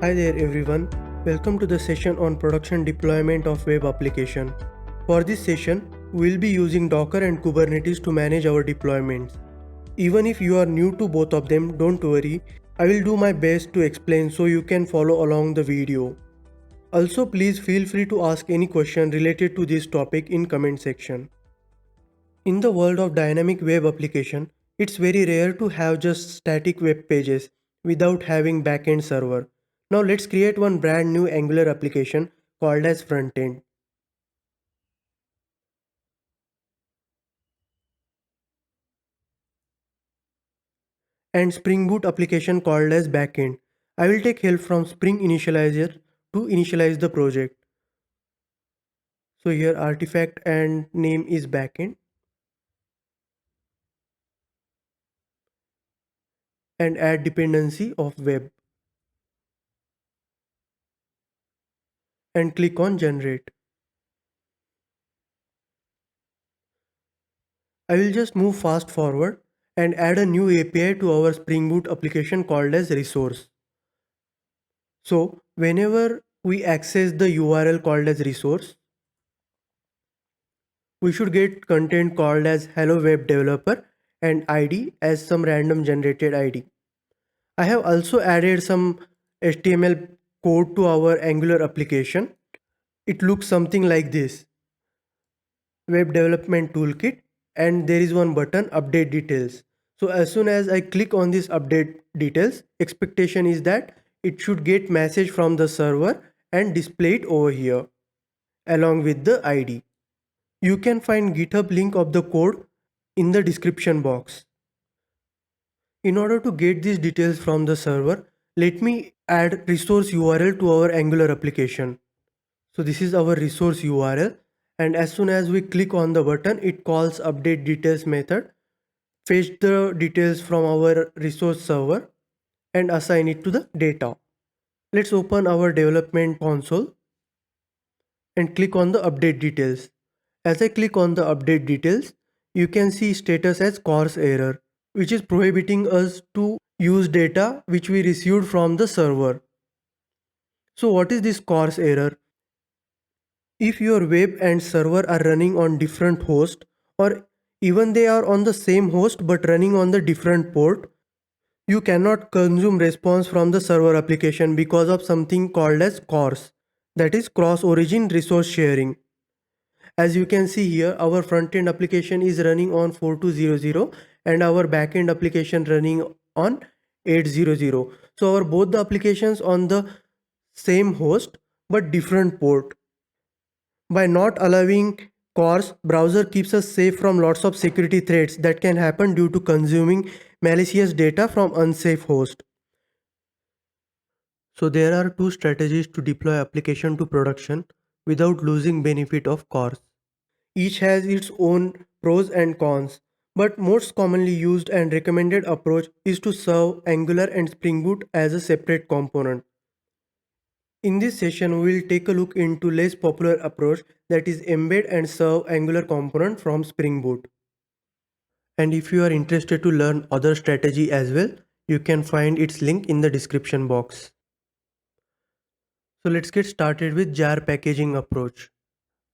Hi there everyone, welcome to the session on production deployment of web application. For this session, we'll be using Docker and Kubernetes to manage our deployments. Even if you are new to both of them, don't worry, I will do my best to explain so you can follow along the video. Also please feel free to ask any question related to this topic in comment section. In the world of dynamic web application, it's very rare to have just static web pages without having backend server. Now let's create one brand new Angular application called as frontend. And Spring Boot application called as backend. I will take help from Spring Initializer to initialize the project. So here artifact and name is backend and add dependency of web and click on generate. I will just move fast forward and add a new API to our Spring Boot application called as resource. So whenever we access the URL called as resource, we should get content called as hello web developer and ID as some random generated ID. I have also added some HTML code to our Angular application. It looks something like this: web development toolkit, and there is one button update details. So as soon as I click on this update details, expectation is that it should get message from the server and display it over here along with the ID. You can find GitHub link of the code in the description box. In order to get these details from the server, let me add resource URL to our Angular application. So this is our resource URL, and as soon as we click on the button, it calls update details method, fetch the details from our resource server and assign it to the data. Let's open our development console and click on the update details. As I click on the update details, you can see status as CORS error, which is prohibiting us to use data which we received from the server. So what is this CORS error? If your web and server are running on different hosts, or even they are on the same host but running on the different port, you cannot consume response from the server application because of something called as CORS, that is cross origin resource sharing. As you can see here, our front-end application is running on 4200 and our back-end application running on 800. So our both the applications on the same host but different port. By not allowing CORS, browser keeps us safe from lots of security threats that can happen due to consuming malicious data from unsafe host. So there are two strategies to deploy application to production without losing benefit of CORS. Each has its own pros and cons, but most commonly used and recommended approach is to serve Angular and Spring Boot as a separate component. In this session, we will take a look into less popular approach, that is embed and serve Angular component from Spring Boot. And if you are interested to learn other strategy as well, you can find its link in the description box. So let's get started with jar packaging approach.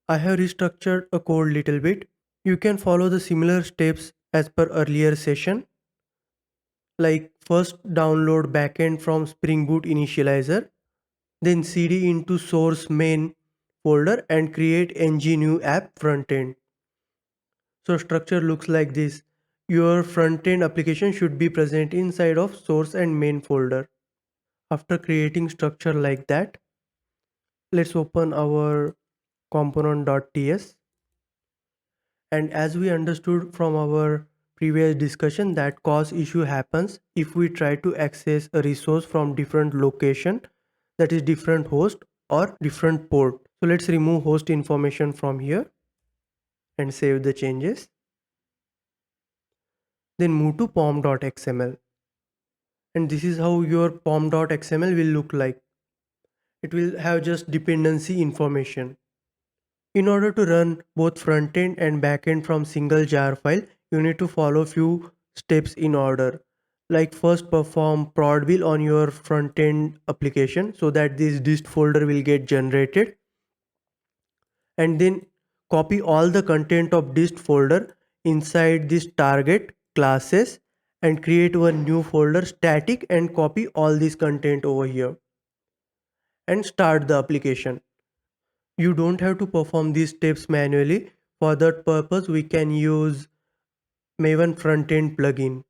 I have restructured a code little bit. You can follow the similar steps as per earlier session, like first download backend from Spring Boot initializer, then cd into source main folder and create ng new app frontend. So structure looks like this. Your frontend application should be present inside of source and main folder. After creating structure like that, let's open our component.ts. And as we understood from our previous discussion that cause issue happens if we try to access a resource from different location, that is different host or different port. So let's remove host information from here and save the changes. Then move to pom.xml. And this is how your pom.xml will look like. It will have just dependency information. In order to run both front-end and back-end from single jar file, you need to follow few steps in order. Like first perform prod will on your front end application so that this dist folder will get generated, and then copy all the content of dist folder inside this target classes and create one new folder static and copy all this content over here and start the application. You don't have to perform these steps manually. For that purpose we can use Maven frontend plugin.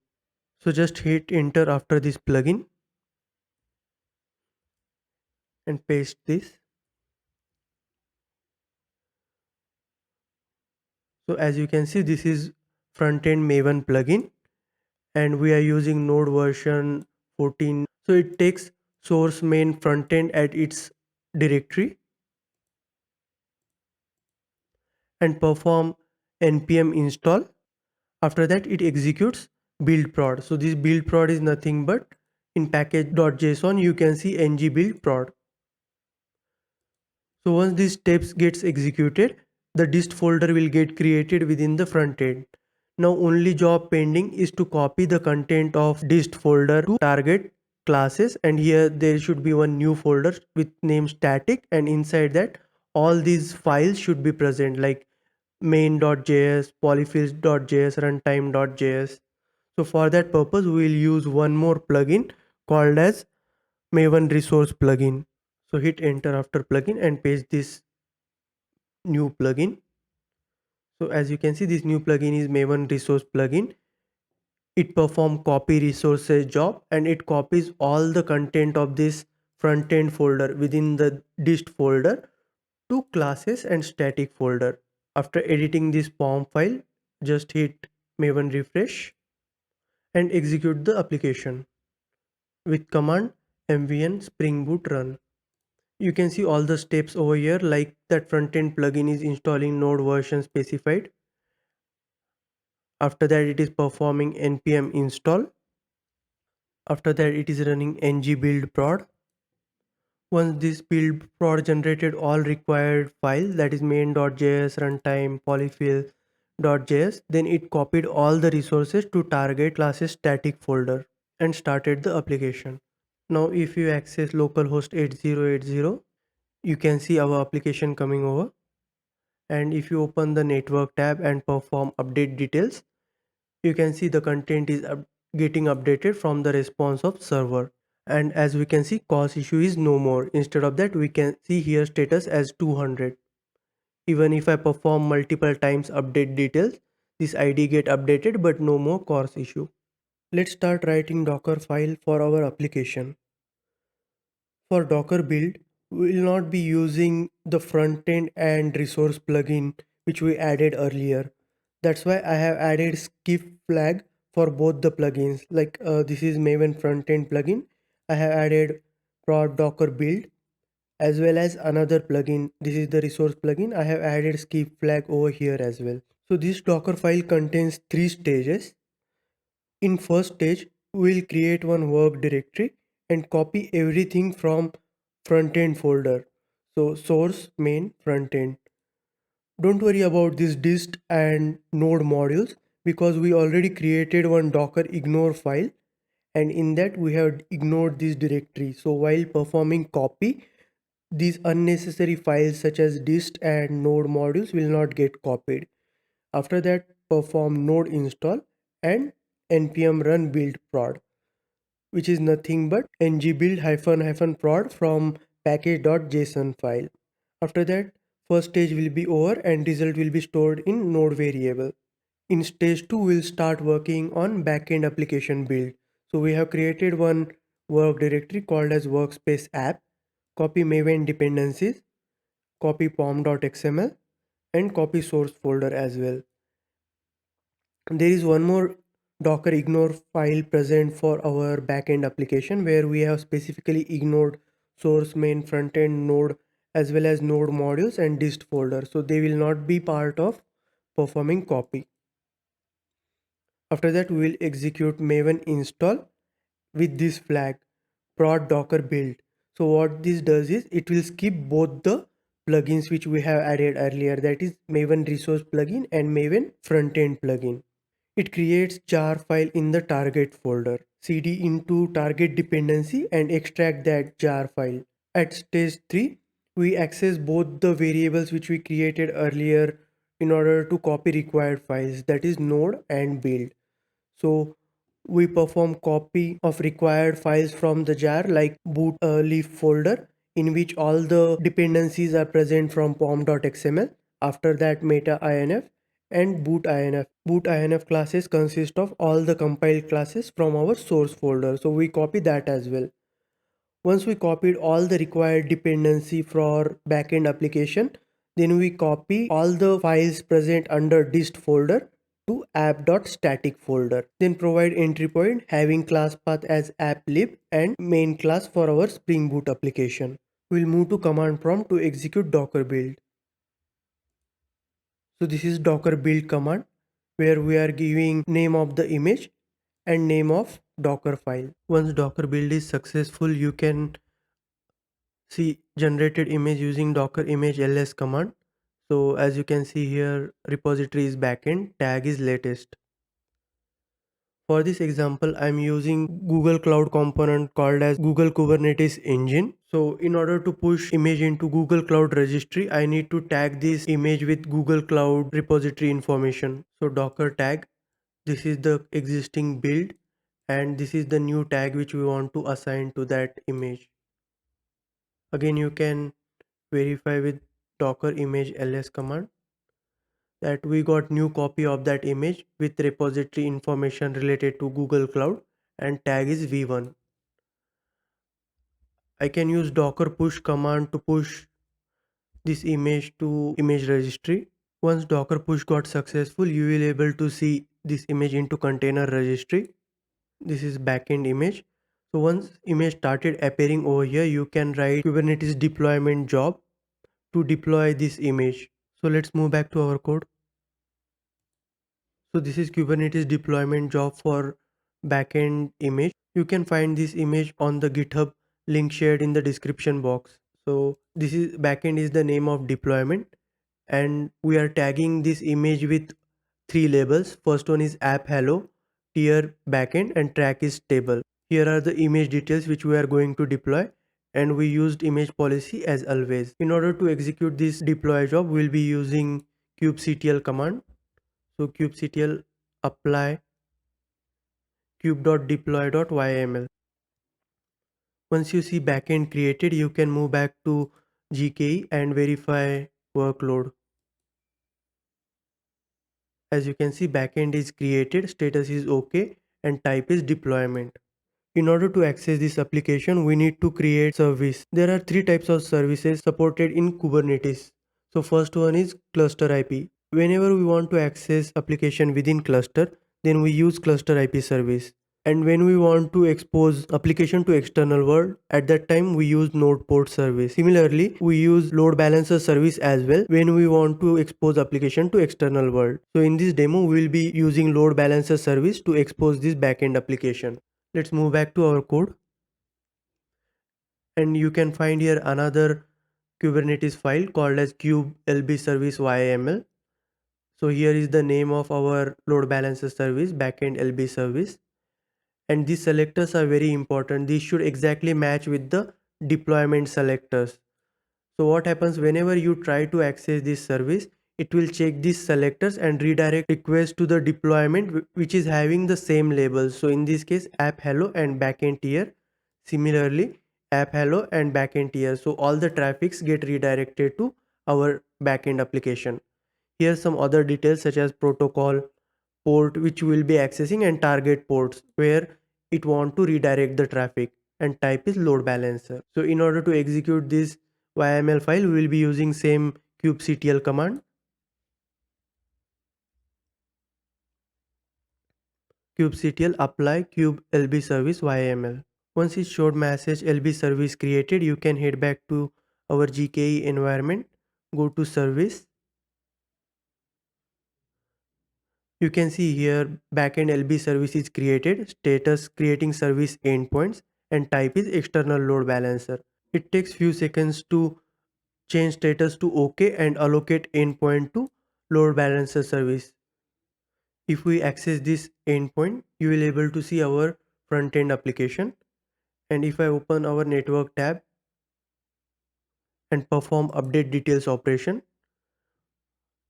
So just hit enter after this plugin and paste this. So as you can see, this is front-end Maven plugin and we are using Node version 14. So it takes source main front-end at its directory and perform npm install. After that it executes build prod. So this build prod is nothing but in package.json you can see ng build prod. So once these steps gets executed, the dist folder will get created within the front end. Now only job pending is to copy the content of dist folder to target classes, and here there should be one new folder with name static, and inside that all these files should be present like main.js, polyfills.js, runtime.js. So for that purpose we will use one more plugin called as Maven resource plugin. So hit enter after plugin and paste this new plugin. So as you can see, this new plugin is Maven resource plugin. It performs copy resources job and it copies all the content of this front end folder within the dist folder to classes and static folder. After editing this POM file, just hit Maven refresh and execute the application with command mvn spring boot run. You can see all the steps over here, like that front end plugin is installing node version specified. After that it is performing npm install. After that it is running ng build prod. Once this build prod generated all required files, that is main.js, runtime, polyfill.js, then it copied all the resources to target classes static folder and started the application. Now if you access localhost 8080, you can see our application coming over, and if you open the network tab and perform update details, you can see the content is getting updated from the response of server. And as we can see, cause issue is no more. Instead of that we can see here status as 200. Even if I perform multiple times update details, this id get updated but no more cause issue. Let's start writing docker file for our application. For Docker build, we will not be using the front end and resource plugin which we added earlier. That's why I have added skip flag for both the plugins. Like this is Maven front end plugin. I have added prod Docker build as well as another plugin. This is the resource plugin. I have added skip flag over here as well. So this Docker file contains three stages. In first stage, we'll create one work directory and copy everything from front end folder. So source main front end. Don't worry about this dist and node modules because we already created one docker ignore file and in that we have ignored this directory. So while performing copy, these unnecessary files such as dist and node modules will not get copied. After that, perform node install and npm run build prod, which is nothing but ng build hyphen hyphen prod from package.json file. After that, first stage will be over and result will be stored in node variable. In stage 2, we'll start working on backend application build. So we have created one work directory called as workspace app, copy maven dependencies, copy pom.xml and copy source folder as well. There is one more docker ignore file present for our backend application where we have specifically ignored source main front end node as well as node modules and dist folder, so they will not be part of performing copy. After that we will execute maven install with this flag prod docker build. So what this does is it will skip both the plugins which we have added earlier, that is Maven resource plugin and Maven front end plugin. It creates jar file in the target folder, cd into target dependency and extract that jar file. At stage 3, we access both the variables which we created earlier in order to copy required files, that is node and build. So we perform copy of required files from the jar like boot leaf folder in which all the dependencies are present from pom.xml. After that meta inf and boot inf. Boot inf classes consist of all the compiled classes from our source folder. So we copy that as well. Once we copied all the required dependency for backend application, then we copy all the files present under dist folder to app.static folder. Then provide entry point having class path as applib and main class for our Spring Boot application. We'll move to command prompt to execute docker build. So this is docker build command where we are giving name of the image and name of docker file. Once docker build is successful, you can see generated image using docker image ls command. So as you can see here, repository is backend, tag is latest. For this example, I'm using Google Cloud component called as Google Kubernetes Engine. So in order to push image into Google Cloud registry, I need to tag this image with Google Cloud repository information. So docker tag, this is the existing build and this is the new tag which we want to assign to that image. Again, you can verify with docker image ls command that we got new copy of that image with repository information related to Google Cloud and tag is v1. I can use docker push command to push this image to image registry. Once docker push got successful, you will able to see this image into container registry. This is backend image. So once image started appearing over here, you can write Kubernetes deployment job to deploy this image. So let's move back to our code. So this is Kubernetes deployment job for backend image. You can find this image on the GitHub link shared in the description box. So this is backend is the name of deployment and we are tagging this image with three labels. First one is app hello, tier backend and track is stable. Here are the image details which we are going to deploy and we used image policy as always. In order to execute this deploy job, we'll be using kubectl command. So kubectl apply kube.deploy.yml. Once you see backend created, you can move back to GKE and verify workload. As you can see, backend is created, status is OK and type is deployment. In order to access this application, we need to create service. There are three types of services supported in Kubernetes. So first one is cluster IP. Whenever we want to access application within cluster, then we use cluster IP service. And when we want to expose application to external world, at that time we use node port service. Similarly, we use load balancer service as well when we want to expose application to external world. So in this demo, we will be using load balancer service to expose this backend application. Let's move back to our code. And you can find here another Kubernetes file called as kubelb service YAML. So here is the name of our load balancer service, backend LB service. And these selectors are very important. These should exactly match with the deployment selectors. So what happens whenever you try to access this service, it will check these selectors and redirect request to the deployment which is having the same labels. So in this case, app hello and backend tier. Similarly, app hello and backend tier. So all the traffics get redirected to our backend application. Here some other details such as protocol, port which we will be accessing and target ports where it want to redirect the traffic and type is load balancer. So in order to execute this YML file, we will be using same kubectl command. Kubectl apply kube lb service YML. Once it showed message lb service created, you can head back to our GKE environment, go to service. You can see here backend LB service is created, status creating service endpoints and type is external load balancer. It takes few seconds to change status to OK and allocate endpoint to load balancer service. If we access this endpoint, you will able to see our front-end application. And if I open our network tab and perform update details operation,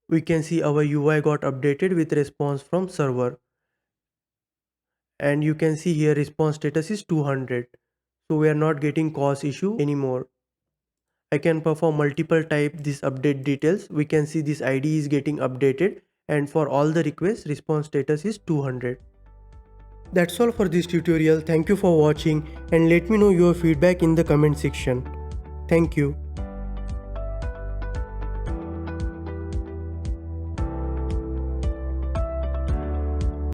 we can see our UI got updated with response from server. And you can see here response status is 200. So we are not getting cause issue anymore. I can perform multiple type this update details. We can see this ID is getting updated, and for all the requests response status is 200. That's all for this tutorial. Thank you for watching and let me know your feedback in the comment section. Thank you.